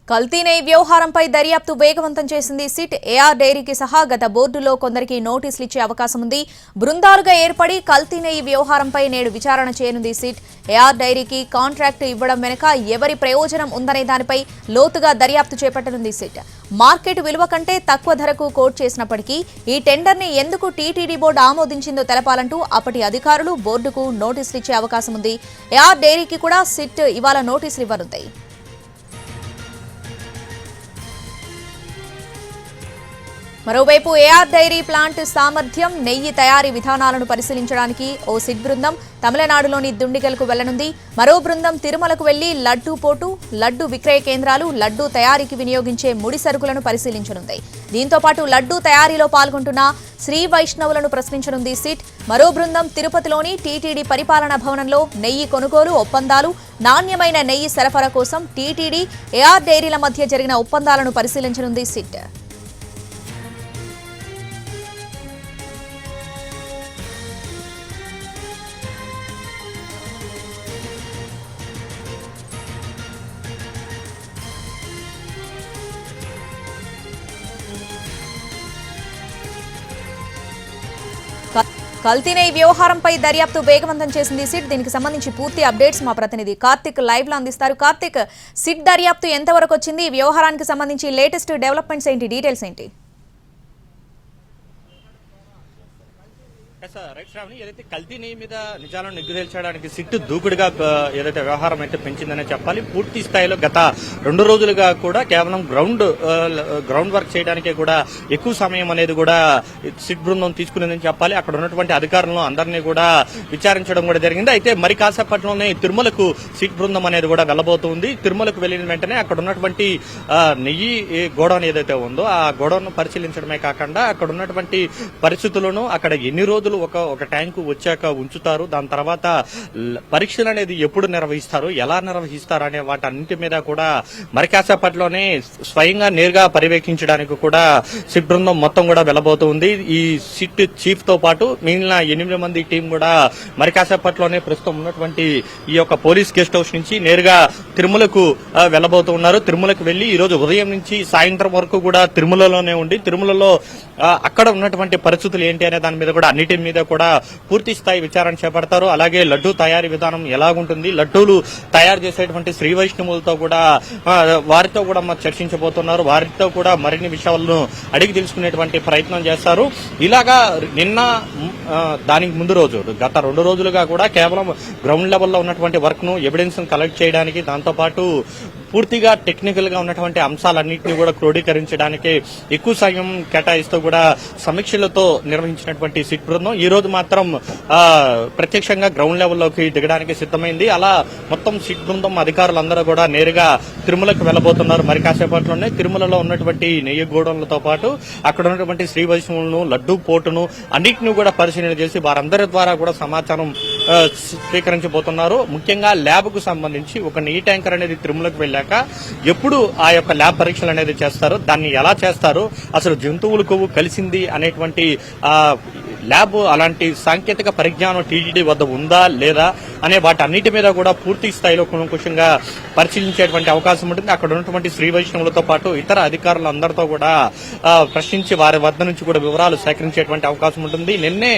కల్తీ నెయ్యి వ్యవహారంపై దర్యాప్తు వేగవంతం చేసింది సిట్. ఏఆర్ డైరీకి సహా గత బోర్డులో కొందరికి నోటీసులు ఇచ్చే అవకాశం ఉంది. బృందాలుగా ఏర్పడి కల్తీ నెయ్యి వ్యవహారంపై నేడు విచారణ చేయనుంది సిట్. ఏఆర్ డైరీకి కాంట్రాక్టు ఇవ్వడం వెనుక ఎవరి ప్రయోజనం ఉందనే దానిపై లోతుగా దర్యాప్తు చేపట్టనుంది సిట్. మార్కెట్ విలువ కంటే తక్కువ ధరకు కోట్ చేసినప్పటికీ ఈ టెండర్ని ఎందుకు టీటీడీ బోర్డు ఆమోదించిందో తెలపాలంటూ అప్పటి అధికారులు బోర్డుకు నోటీసులు ఇచ్చే అవకాశం ఉంది. ఏఆర్ డైరీకి కూడా సిట్ ఇవాళ నోటీసులు ఇవ్వనుంది. మరోవైపు ఏఆర్ డైరీ ప్లాంట్ సామర్థ్యం, నెయ్యి తయారీ విధానాలను పరిశీలించడానికి ఓ సిట్ బృందం తమిళనాడులోని దుండిగల్కు వెళ్లనుంది. మరో బృందం తిరుమలకు వెళ్లి లడ్డూ పోటు, లడ్డూ విక్రయ కేంద్రాలు, లడ్డూ తయారీకి వినియోగించే ముడి సరుకులను పరిశీలించనుంది. దీంతో పాటు లడ్డూ తయారీలో పాల్గొంటున్న శ్రీ వైష్ణవులను ప్రశ్నించనుంది సిట్. మరో బృందం తిరుపతిలోని టీటీడీ పరిపాలనా భవనంలో నెయ్యి కొనుగోలు ఒప్పందాలు, నాణ్యమైన నెయ్యి సరఫరా కోసం టీటీడీ, ఏఆర్ డైరీల మధ్య జరిగిన ఒప్పందాలను పరిశీలించనుంది సిట్. కల్తీ నెయ్యి వ్యవహారంపై దర్యాప్తు వేగవంతం చేసింది సిట్. దీనికి సంబంధించి పూర్తి అప్డేట్స్ మా ప్రతినిధి కార్తిక్ లైవ్ లో అందిస్తారు. కార్తిక్, సిట్ దర్యాప్తు ఎంతవరకు వచ్చింది? ఈ వ్యవహారానికి సంబంధించి లేటెస్ట్ డెవలప్మెంట్స్ ఏంటి, డీటెయిల్స్ ఏంటి? రైట్ శ్రావణి, ఏదైతే కల్తీ నెయ్యి మీద నిజాలను నిగ్గుదేల్చడానికి సిట్ దూకుడుగా ఏదైతే వ్యవహారం అయితే పెంచిందనే చెప్పాలి. పూర్తి స్థాయిలో గత 2 రోజులుగా కూడా కేవలం గ్రౌండ్ వర్క్ చేయడానికే కూడా ఎక్కువ సమయం అనేది కూడా సిట్ బృందం తీసుకునేదని చెప్పాలి. అక్కడ ఉన్నటువంటి అధికారులను అందరినీ కూడా విచారించడం కూడా జరిగింది. అయితే మరి కాసేపట్లోనే తిరుమలకు సిట్ బృందం అనేది కూడా వెళ్ళబోతుంది. తిరుమలకు వెళ్లిన వెంటనే అక్కడ ఉన్నటువంటి నెయ్యి గోడౌన్ ఏదైతే ఉందో ఆ గోడౌన్ పరిశీలించడమే కాకుండా అక్కడ ఉన్నటువంటి పరిస్థితులను, అక్కడ ఎన్ని రోజులు ఒక ట్యాంకు వచ్చాక ఉంచుతారు, దాని తర్వాత పరీక్షలు అనేది ఎప్పుడు నిర్వహిస్తారు, ఎలా నిర్వహిస్తారు అనే వాటన్నిటి మీద కూడా మరి కాసేపట్లోనే స్వయంగా నేరుగా పర్యవేక్షించడానికి కూడా సిట్ బృందం మొత్తం కూడా వెళ్ళబోతుంది. ఈ సిట్ చీఫ్ తో పాటు మిగిలిన 8 మంది టీం కూడా మరి కాసేపట్లోనే ప్రస్తుతం ఉన్నటువంటి ఈ యొక్క పోలీస్ గెస్ట్ హౌస్ నుంచి నేరుగా తిరుమలకు వెళ్ళబోతున్నారు. తిరుమలకు వెళ్లి ఈ రోజు ఉదయం నుంచి సాయంత్రం వరకు కూడా తిరుమలలోనే ఉండి తిరుమలలో అక్కడ ఉన్నటువంటి పరిస్థితులు ఏంటి అనే దాని మీద కూడా అన్నిటి మీద కూడా పూర్తి స్థాయి విచారణ చేపడతారు. అలాగే లడ్డూ తయారీ విధానం ఎలాగుంటుంది, లడ్డూలు తయారు చేసేటువంటి శ్రీ వైష్ణవులతో కూడా వారితో కూడా చర్చించబోతున్నారు. వారితో కూడా మరిన్ని విషయాలను అడిగి తెలుసుకునేటువంటి ప్రయత్నం చేస్తారు. ఇలాగా నిన్న దానికి ముందు రోజు గత 2 రోజులుగా కూడా కేవలం గ్రౌండ్ లెవెల్లో ఉన్నటువంటి వర్క్ ను ఎవిడెన్స్ కలెక్ట్ చేయడానికి, దాంతోపాటు పూర్తిగా టెక్నికల్ గా ఉన్నటువంటి అంశాలన్నింటినీ కూడా క్రోడీకరించడానికి ఎక్కువ సమయం కేటాయిస్తూ కూడా సమీక్షలతో నిర్వహించినటువంటి సిట్ బృందం ఈ రోజు మాత్రం ప్రత్యక్షంగా గ్రౌండ్ లెవెల్లోకి దిగడానికి సిద్ధమైంది. అలా మొత్తం సిట్ బృందం అధికారులందరూ కూడా నేరుగా తిరుమలకు వెళ్లబోతున్నారు. మరి కాసేపట్లోనే తిరుమలలో ఉన్నటువంటి నెయ్యి గోడౌన్లతో పాటు అక్కడ ఉన్నటువంటి శ్రీ వైష్ణవులను, లడ్డూ పోటును అన్నింటినీ కూడా పరిశీలన చేసి వారందరి ద్వారా కూడా సమాచారం స్వీకరించబోతున్నారు. ముఖ్యంగా ల్యాబ్ కు సంబంధించి ఒక నెయ్యి ట్యాంకర్ అనేది తిరుమలకు వెళ్ళాక ఎప్పుడు ఆ యొక్క ల్యాబ్ పరీక్షలు అనేది చేస్తారు, దాన్ని ఎలా చేస్తారు, అసలు జంతువుల కొవ్వు కలిసింది అనేటువంటి ల్యాబ్ అలాంటి సాంకేతిక పరిజ్ఞానం టీటీడీ వద్ద ఉందా లేదా అనే వాటన్నిటి మీద కూడా పూర్తి స్థాయిలో కూలంకషంగా పరిశీలించేటువంటి అవకాశం ఉంటుంది. అక్కడ ఉన్నటువంటి శ్రీ వైష్ణవులతో పాటు ఇతర అధికారులందరితో కూడా ప్రశ్నించి వారి వద్ద నుంచి కూడా వివరాలు సేకరించేటువంటి అవకాశం ఉంటుంది. నిన్నే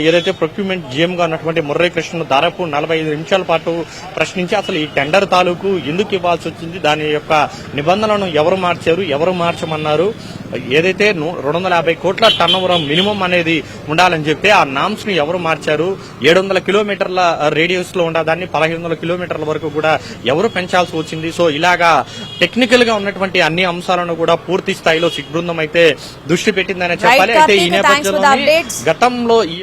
ఏదైతే ప్రొక్యూర్మెంట్ జీఎం గా ఉన్నటువంటి మురళీకృష్ణను దాదాపు 45 నిమిషాల పాటు ప్రశ్నించి అసలు ఈ టెండర్ తాలూకు ఎందుకు ఇవ్వాల్సి వచ్చింది, దాని యొక్క నిబంధనలను ఎవరు మార్చారు, ఎవరు మార్చమన్నారు, ఏదైతే 250 కోట్ల టర్నోవర్ మినిమం అనేది ఉండాలని చెప్పి ఆ నామ్స్ ను ఎవరు మార్చారు, 700 కిలోమీటర్ల రేడియస్ లో ఉండదాన్ని 1500 కిలోమీటర్ల వరకు కూడా ఎవరు పెంచాల్సి వచ్చింది. సో ఇలాగా టెక్నికల్ గా ఉన్నటువంటి అన్ని అంశాలను కూడా పూర్తి స్థాయిలో సిట్ బృందం అయితే దృష్టి పెట్టిందనే చెప్పాలి. అయితే ఈ నేపథ్యంలో గతంలో ఈ